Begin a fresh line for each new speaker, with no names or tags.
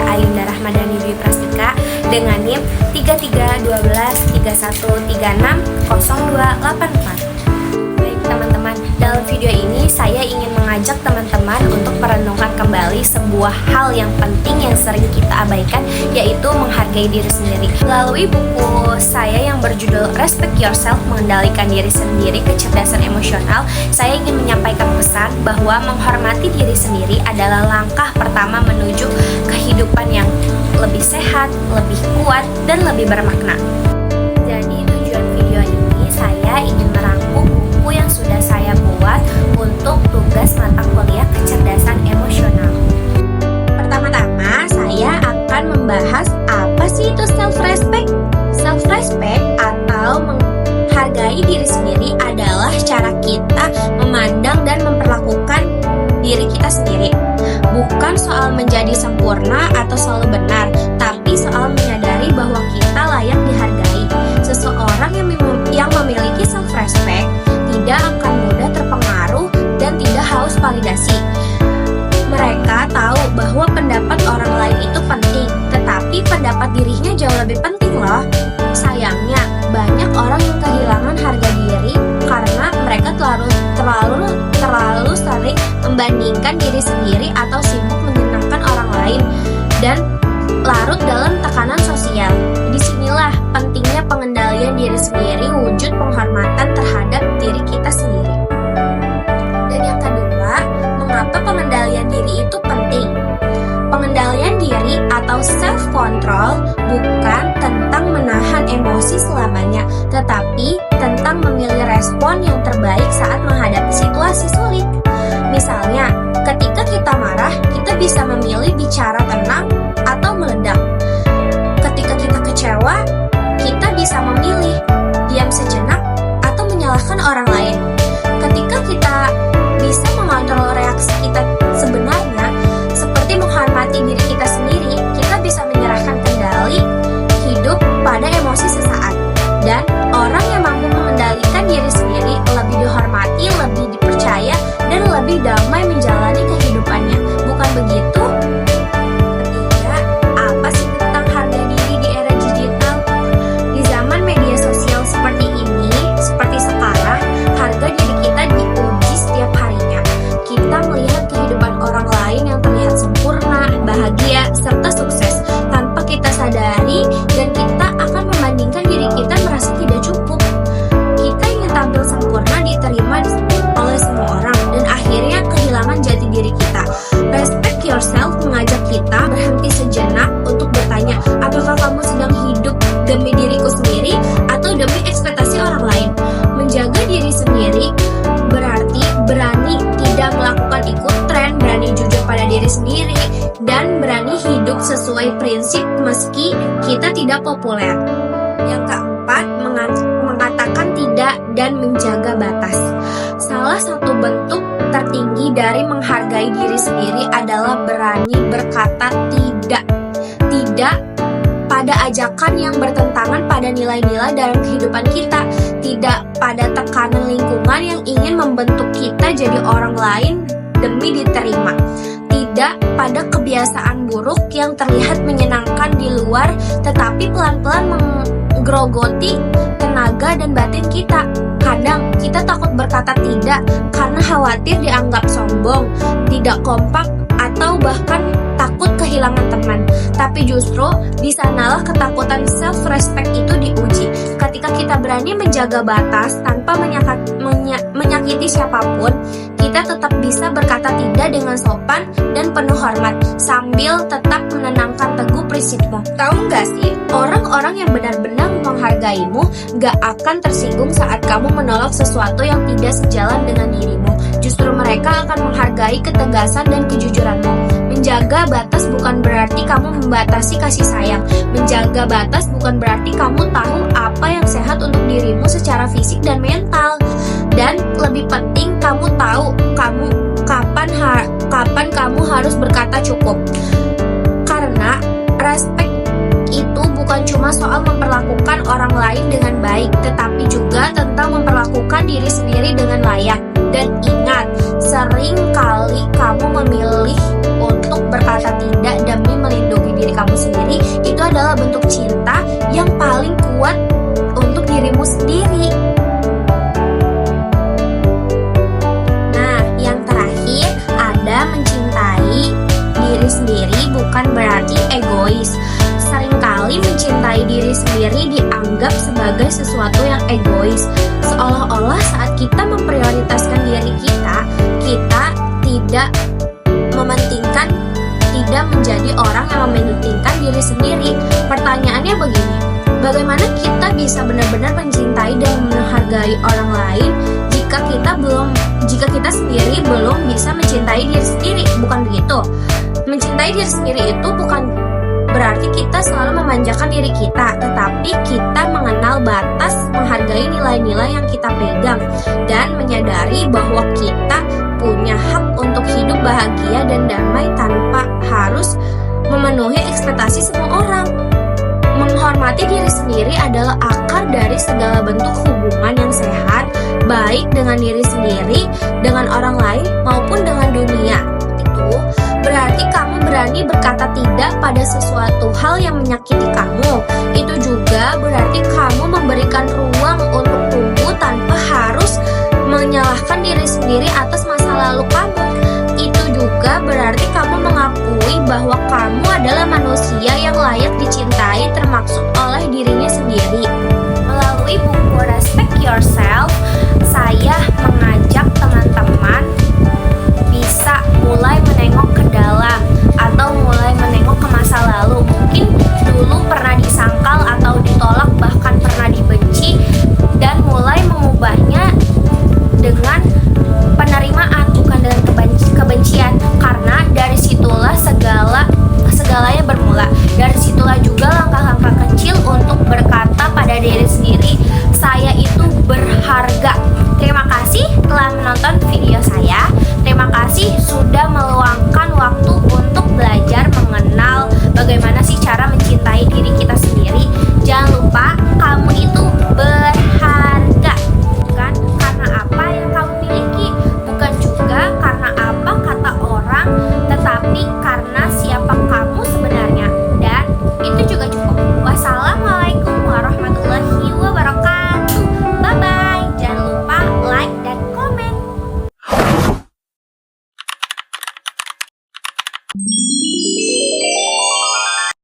Ayunda Rahmadani Dwi Prastika dengan NIM 331231360284. Baik teman-teman, dalam video ini saya ingin mengajak teman-teman untuk merenungkan kembali sebuah hal yang penting yang sering kita abaikan, yaitu menghargai diri sendiri. Melalui buku saya yang berjudul Respect Yourself, Mengendalikan Diri Sendiri, Kecerdasan Emosional, saya ingin menyampaikan pesan bahwa menghormati diri sendiri adalah langkah pertama menuju kehidupan yang lebih sehat, lebih kuat, dan lebih bermakna. Jadi tujuan video ini saya ingin merangkum buku yang sudah saya buat untuk tugas mata kuliah kecerdasan emosional. Pertama-tama saya akan membahas apa sih itu self-respect. Self-respect atau menghargai diri sendiri adalah cara kita memandang dan memperlakukan diri kita sendiri. Bukan soal menjadi sempurna atau selalu benar, tapi soal menyadari bahwa kita layak dihargai. Seseorang yang memiliki self-respect tidak akan mudah terpengaruh dan tidak haus validasi. Mereka tahu bahwa pendapat orang lain itu penting, tetapi pendapat dirinya jauh lebih penting loh. Sayangnya, banyak orang yang kehilangan harga diri karena mereka terlalu sering membandingkan diri sendiri atau sibuk menyenangkan orang lain dan larut dalam tekanan sosial. Disinilah pentingnya pengendalian diri sendiri, wujud penghormatan terhadap diri kita sendiri. Dan yang kedua, mengapa pengendalian diri itu penting? Pengendalian diri atau self-control bukan tentang menahan emosi selamanya, tetapi tentang memilih respon yang terbaik saat menghadapi situasi sulit. Misalnya, ketika kita marah, kita bisa memilih bicara tenang atau meledak. Ketika kita kecewa, kita bisa memilih diam sejenak atau menyalahkan orang lain. Ketika kita bisa mengontrol reaksi kita sebenarnya, seperti menghormati diri kita sendiri, kita bisa menyerahkan kendali hidup pada emosi sesaat. Dan orang yang mampu mengendalikan diri sendiri lebih dihormati, lebih dipercaya, dan lebih damai menjalani kehidupannya. Bukan begitu? Ketiga, apa sih tentang harga diri di era digital? Di zaman media sosial seperti ini, seperti sekarang, harga diri kita diuji setiap harinya. Kita melihat kehidupan orang lain yang terlihat sempurna, bahagia, serta sukses tanpa kita sadari, dan kita akan membandingkan diri kita merasa tidak cukup. Kita ingin tampil sempurna, diterima oleh semua orang, dan akhirnya kehilangan jati diri kita. Respect yourself mengajak kita berhenti sejenak untuk bertanya, apakah kamu sedang hidup demi diriku sendiri atau demi ekspektasi orang lain? Menjaga diri sendiri berarti berani tidak melakukan ikut tren, berani jujur pada diri sendiri, dan berani hidup sesuai prinsip meski kita tidak populer. Yang keempat, mengatakan tidak dan menjaga batas. Salah satu bentuk tertinggi dari menghargai diri sendiri adalah berani berkata tidak. Tidak pada ajakan yang bertentangan pada nilai-nilai dalam kehidupan kita, tidak pada tekanan lingkungan yang ingin membentuk kita jadi orang lain demi diterima, tidak pada kebiasaan buruk yang terlihat menyenangkan di luar tetapi pelan-pelan menggerogoti tenaga dan batin kita. Kadang kita takut berkata tidak karena khawatir dianggap sombong, tidak kompak, atau bahkan takut kehilangan teman. Tapi justru di sanalah ketakutan self-respect itu diuji. Ketika kita berani menjaga batas tanpa menyakiti siapapun, kita tetap bisa berkata tidak dengan sopan dan penuh hormat sambil tetap menenangkan teguh prinsipmu. Tahu nggak sih, orang-orang yang benar-benar menghargaimu gak akan tersinggung saat kamu menolak sesuatu yang tidak sejalan dengan dirimu. Justru mereka akan menghargai ketegasan dan kejujuranmu. Menjaga batas bukan berarti kamu membatasi kasih sayang. Menjaga batas bukan berarti kamu tahu apa yang sehat untuk dirimu secara fisik dan mental. Dan lebih penting, kamu tahu kapan kamu harus berkata cukup. Karena respect itu bukan cuma soal memperlakukan orang lain dengan baik, tetapi juga tentang memperlakukan diri sendiri dengan layak. Dan ingat, sering kali kamu memilih untuk berkata tidak demi melindungi sesuatu yang egois. Seolah-olah saat kita memprioritaskan diri kita tidak mementingkan, tidak menjadi orang yang mementingkan diri sendiri. Pertanyaannya begini, bagaimana kita bisa benar-benar mencintai dan menghargai orang lain jika kita sendiri belum bisa mencintai diri sendiri? Bukan begitu. Mencintai diri sendiri itu bukan berarti kita selalu memanjakan diri kita, tetapi kita mengenal batas, menghargai nilai-nilai yang kita pegang, dan menyadari bahwa kita punya hak untuk hidup bahagia dan damai tanpa harus memenuhi ekspektasi semua orang. Menghormati diri sendiri adalah akar dari segala bentuk hubungan yang sehat, baik dengan diri sendiri, dengan orang lain, maupun dengan dunia. Itu berarti kamu berani berkata tidak pada sesuatu hal yang menyakiti kamu. Itu juga berarti kamu memberikan ruang untuk tumbuh tanpa harus menyalahkan diri sendiri atas masa lalu kamu. Itu juga berarti kamu mengakui bahwa kamu adalah manusia yang layak dicintai, termaksud oleh dirinya